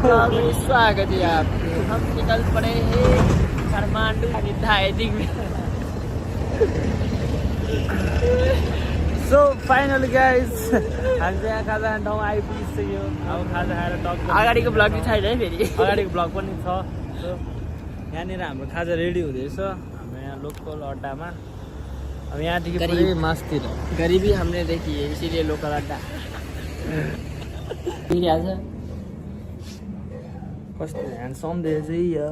Blog में स्वागत है आपको। हम निकल पड़े हैं काठमांडू डाइटिंग में। सो फाइनली गाइस हामी चाहिँ यहाँ खाजा खाने ठाउँमा आइपुगिसक्यो। अब खाजा खाएर टक अगाडिको ब्लग चाहिँ छैन है फेरि। अगाडिको ब्लग पनि छ। सो यहाँनिर हाम्रो खाजा रेडी हुँदैछ हाम्रो यहाँ लोकल अड्डामा। अब यहाँदेखि पुरै मासतिर गरीबी हमने देखी है इसीलिए लोकल अड्डा कस्तो ह्यान्डसम देखेछ यो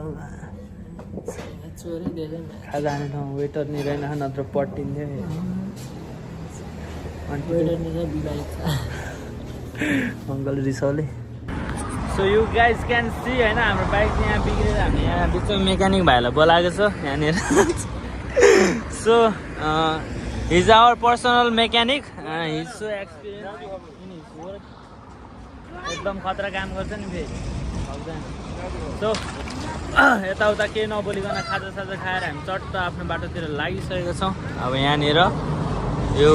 चोरी धेरै खाजा खाने ठाउँ वेटर नि रहेन नत्र पट्टिन्थ्यो अङ्कल रिसाउले। So you guys can see होइन हाम्रो बाइक चाहिँ यहाँ बिग्रेर हामी यहाँ बिचमा मेकानिक भाइलाई बोलाएको छ यहाँनिर। So his our personal mechanic his so experience एकदम खतरा काम गर्छ नि फेरि। सो यताउता केही नबोलिकन खाजा साजा खाएर हामी चट्ट आफ्नो बाटोतिर लागिसकेको छौँ। अब यहाँनिर यो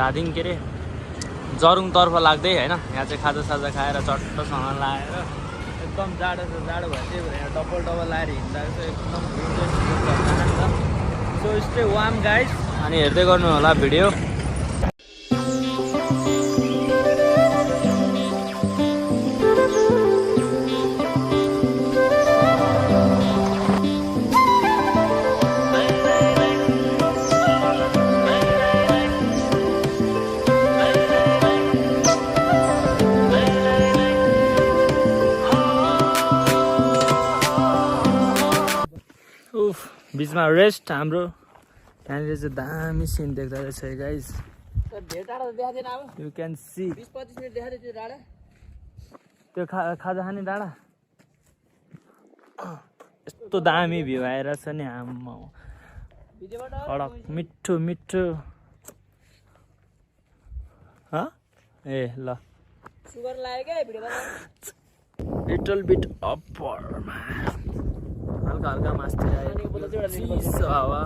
धादिङ के अरे जरुङतर्फ लाग्दै होइन यहाँ चाहिँ खाजा साजा खाएर चट्टसँग लाएर एकदम जाडो छ। जाडो भयो त्यही भएर यहाँ डबल लाएर हिँड्दाखेरि चाहिँ एकदम सो स्टे वार्म गाइस अनि हेर्दै गर्नु होला भिडियो। बिचमा रेस्ट हाम्रो यहाँनिर चाहिँ दामी सिन देख्दो रहेछ guys. You can see 20-25 minute देखाएको थियो डाँडा त्यो खाजा खाने डाँडा यस्तो दामी भ्यू आइरहेछ नि आम्मा कडक मिठो मिठो ए ल सुगर लाग्यो क्या भिडियोमा लिटल बिट अप्परमा हल्का हल्का मास्तिर चिसो हावा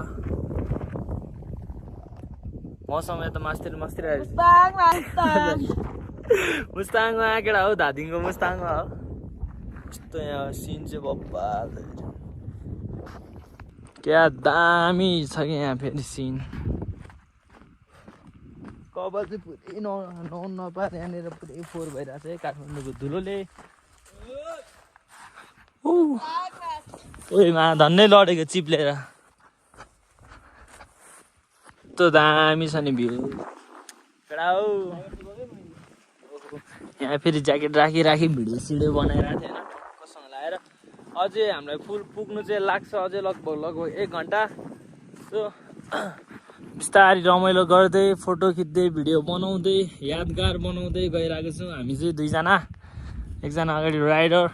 मौसम यता मास्तिर आयो। मुस्ताङमा केटा हो धादिङको मुस्ताङमा हो। यस्तो यहाँ सिन चाहिँ बब्बाल क्या दामी छ कि यहाँ फेरि सिन। कपाल चाहिँ पुरै नुहाउनु नपाएर यहाँनिर पुरै फोहोर भइरहेको छ है काठमाडौँको धुलोले। ओइ मा धन्नै लडेको चिप्लेर यस्तो दामी छ नि भ्यू केटा हौ। यहाँ फेरि ज्याकेट राखी भिडियो सिडियो बनाइरहेको थियो होइन टक्कसँग लगाएर। अझै हामीलाई फुल पुग्नु चाहिँ लाग्छ अझै लगभग 1 घन्टा। सो बिस्तारै रमाइलो गर्दै फोटो खिच्दै भिडियो बनाउँदै यादगार बनाउँदै गइरहेको छौँ हामी चाहिँ दुईजना। एकजना अगाडि राइडर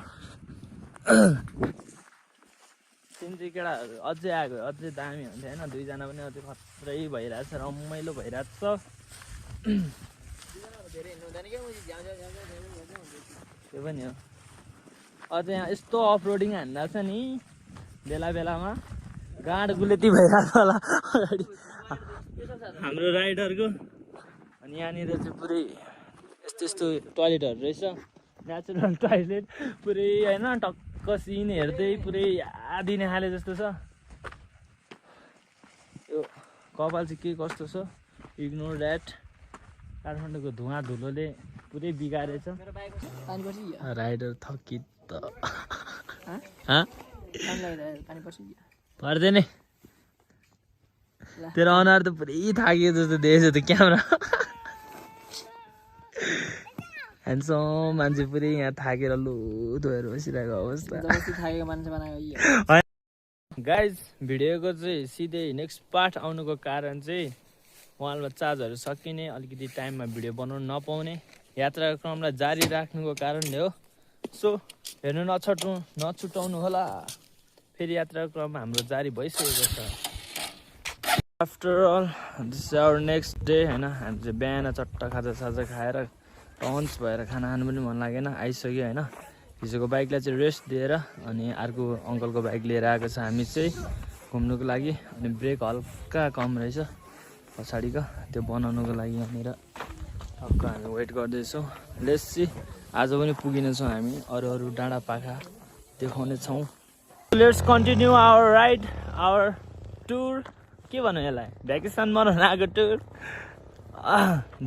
सिन चाहिँ केटाहरू अझै आएको अझै दामी हुन्थ्यो होइन। दुईजना पनि अझै खत्रै भइरहेछ रमाइलो भइरहेछ। त्यो पनि हो अझै यहाँ यस्तो अफ रोडिङ हान्दा छ नि बेला बेलामा गाँड गुलेती भइरहेको होला अगाडि हाम्रो राइडरको। अनि यहाँनिर चाहिँ पुरै यस्तो टोयलेटहरू रहेछ नेचुरल टोयलेट पुरै होइन टक्क सिन हेर्दै पुरै याद दिने खाले जस्तो छ। यो कपाल चाहिँ के कस्तो छ इग्नोर द्याट। काठमाडौँको धुवा धुलोले पुरै बिगारेछ। राइडर थकित पर्दैन तेरो अनुहार त पुरै थाकियो जस्तो देखेछ त क्यामेरा। ह्यान्डसम मान्छे पुरै यहाँ थाकेर लुत भएर बसिरहेको अवस्था। गाइज भिडियोको चाहिँ सिधै नेक्स्ट पार्ट आउनुको कारण चाहिँ मोबाइलमा चार्जहरू सकिने अलिकति टाइममा भिडियो बनाउनु नपाउने यात्राको क्रमलाई जारी राख्नुको कारणले हो। सो हेर्नु नछुटाउनु होला। फेरि यात्राको क्रम हाम्रो जारी भइसकेको छ। After all this is our next day होइन। हामी चाहिँ बिहान चट्ट खाजा साजा खाएर टन्च भएर खाना खानु पनि मन लागेन आइसक्यो होइन। हिजोको बाइकलाई चाहिँ रेस्ट दिएर अनि अर्को अङ्कलको बाइक लिएर आएको छ हामी चाहिँ घुम्नुको लागि। अनि ब्रेक हल्का कम रहेछ पछाडिको त्यो बनाउनुको लागि यहाँनिर अब हामी वेट गर्दैछौँ। लेट्स सी आज पनि पुगिनेछौँ हामी, अरू डाँडा पाखा देखाउने छौँ। Let's continue our ride, our tour. के भन्नु यसलाई, भ्याकेसन बनाउन आएको टुर।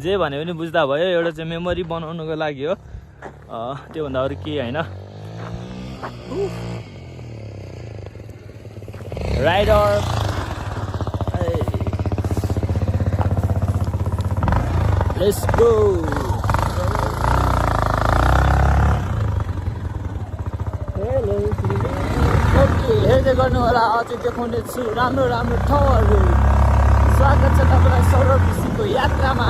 जे भने पनि बुझ्दा भयो, एउटा चाहिँ मेमोरी बनाउनुको लागि हो, त्योभन्दा अरू केही होइन। Rider let's go. हेर्दै गर्नु होला, अझै देखाउने छु राम्रो राम्रो ठाउँहरू। स्वागत छ तपाईँलाई सौरभ ऋषिको यात्रामा।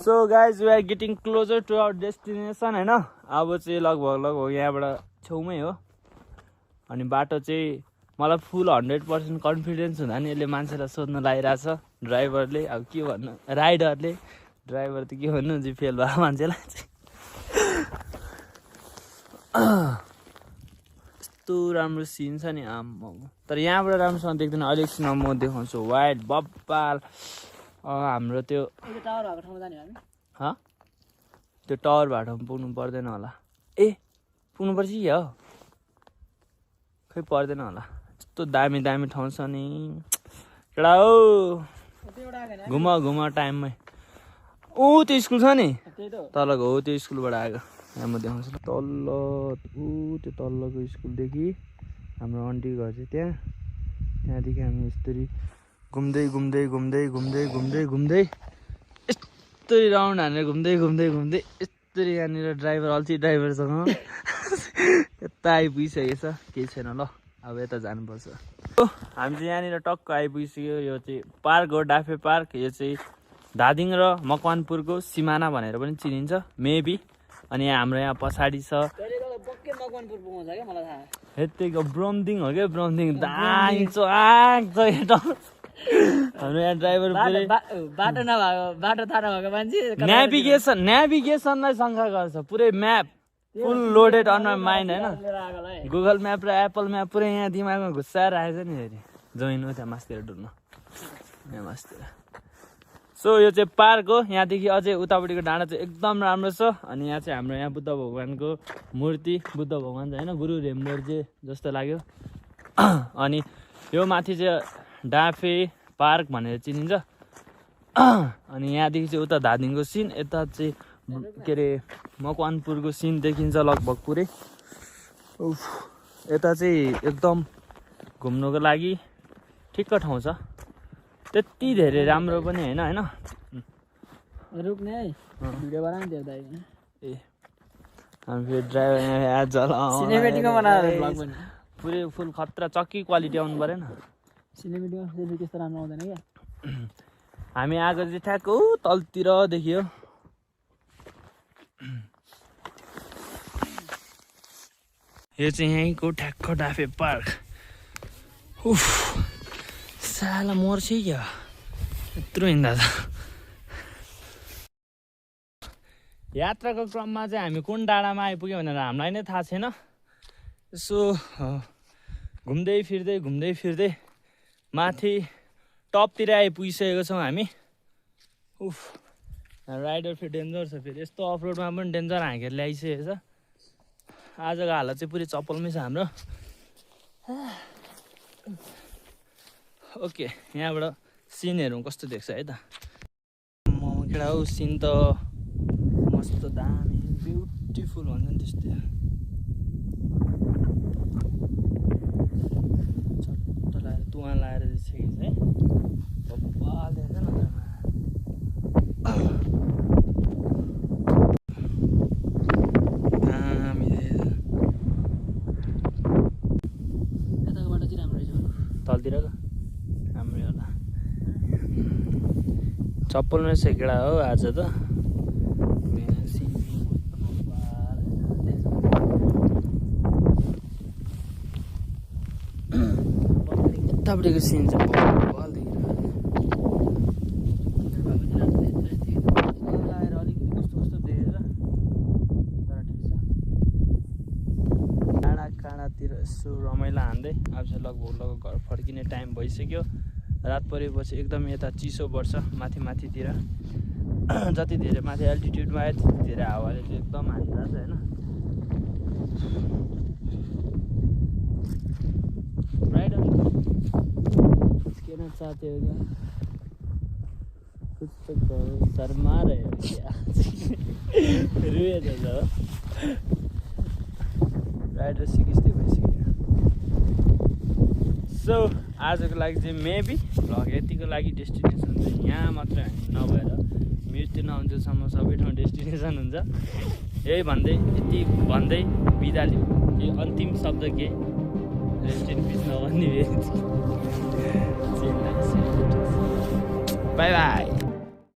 So guys we are getting closer to our destination होइन। अब चाहिँ लगभग यहाँबाट छेउमै हो। अनि बाटो चाहिँ मलाई फुल 100% कन्फिडेन्स हुँदा नि यसले मान्छेलाई सोध्न लागिरहेछ, ड्राइभरले। अब के भन्नु, राइडरले, ड्राइभर त के भन्नु, जी फेल भयो मान्छेलाई चाहिँ। यस्तो राम्रो सिन छ नि आम्मा, तर यहाँबाट राम्रोसँग देख्दैन। अलिकति म देखाउँछु वाइड बब्बाल। हाम्रो त्यो त्यो टावर भाटामा पुग्नु पर्दैन होला। ए पुग्नुपर्छ कि हो, खै पर्दैन होला। यस्तो दामी दामी ठाउँ छ नि केटा हो। घुम टाइममै। त्यो स्कुल छ नि तलको, हो त्यो स्कुलबाट आएको। यहाँ म देखाउँछु तल्लो, त्यो तल्लोको स्कुलदेखि हाम्रो आन्टी घर चाहिँ त्यहाँदेखि हामी यस्तरी घुम्दै यस्तरी राउन्ड हानेर घुम्दै यस्तरी यहाँनिर ड्राइभर, अल्छी ड्राइभरसँग यता आइपुगिसकेको छ। केही छैन ल, अब यता जानुपर्छ। हामी चाहिँ यहाँनिर टक्क आइपुगिसक्यो। यो चाहिँ पार्क हो, डाफे पार्क। यो चाहिँ धादिङ र मकवानपुरको सिमाना भनेर पनि चिनिन्छ मेबी। अनि हाम्रो यहाँ पछाडि छ यतिको ब्रोमदिङ हो क्या, ब्रोमदिङ दाङ चोक हाम्रो यहाँ ड्राइभर बाटो नभएको, बाटो थाहा नभएको मान्छे नेभिगेसनलाई शङ्का गर्छ। पुरै map full loaded on my mind होइन। गुगल म्याप र एप्पल म्याप पुरै यहाँ दिमागमा घुसाएर आएछ नि। फेरि जोइन हो त्यहाँ मासतिर डुल्न, यहाँ मासतिर। सो यो चाहिँ पार्क हो। यहाँदेखि अझै उतापट्टिको डाँडा चाहिँ एकदम राम्रो छ। अनि यहाँ चाहिँ हाम्रो यहाँ बुद्ध भगवान्को मूर्ति, बुद्ध भगवान चाहिँ होइन, गुरु रेम्बोर्जे जस्तो लाग्यो। अनि यो माथि चाहिँ डाफे पार्क भनेर चिनिन्छ। अनि यहाँदेखि चाहिँ उता धादिङको सिन, यता चाहिँ के अरे मकवानपुरको सिन देखिन्छ लगभग पुरै। यता चाहिँ एकदम घुम्नुको लागि ठिक्क ठाउँ छ, त्यति धेरै राम्रो पनि होइन। रुक्ने है, भिडियो बनाउनु थियो दाइ। ए हामी फेरि ड्राइभर यहाँ सिनेमेटिकमा बनाएर भ्लग पनि पुरै फुल खतरा चक्की क्वालिटी आउनु परेन। सिनेमेटिकमा त्यस्तो राम्रो आउँदैन क्या। हामी आएको चाहिँ ठ्याक्क तलतिर देखियो। यो चाहिँ यहीँको ठ्याक्क डाफे पार्क। उफ साला मर्छ क्या यत्रो हिँड्दा त। यात्राको क्रममा चाहिँ हामी कुन डाँडामा आइपुग्यो भनेर हामीलाई नै थाहा छैन। यसो घुम्दै फिर्दै माथि टपतिर आइपुगिसकेको छौँ हामी। उफ राइडर फेरि डेन्जर छ। फेरि यस्तो अफरोडमा पनि डेन्जर हाँकेर ल्याइसकेको छ। आजको हालत चाहिँ पुरै चप्पलमै छ हाम्रो। ओके यहाँबाट सिनहरू कस्तो देख्छ है त। केटा हौ सिन त मस्त दामी ब्युटिफुल भन्छ नि त्यस्तै। छट्ट लगाएर तुवा लगाएर चाहिँ है बब्बाल देख्छ न दामी तलतिर राम्रै होला चप्पलमै सेकेडा हो आज त यतापट्टिको सिन चाहिँ लगाएर अलिकति कस्तो कस्तो देखेर तर ठिक छ काँडातिर यसो रमाइलो हान्दै अब चाहिँ लगभग घर फर्किने टाइम भइसक्यो रात परेपछि एकदम यता चिसो बढ्छ माथितिर जति धेरै माथि एल्टिट्युडमा आयो त्यति धेरै हावाले चाहिँ एकदम हानिरहेछ होइन राइडर किसके चाहते हो क्या कुछ तो कहो शर्मा रहे हो क्या रुए तो राइडर सिकिँदै भइसक्यो सो आजको लागि चाहिँ मेबी भ्लग यतिको लागि डेस्टिनेसन चाहिँ यहाँ मात्रै नभएर मृत्यु नहुन्जेलसम्म सबै ठाउँ डेस्टिनेसन हुन्छ यही भन्दै यति भन्दै बिदा लिउँ यो अन्तिम शब्द के रेस्ट इन पिस नभन्ने बाई बाई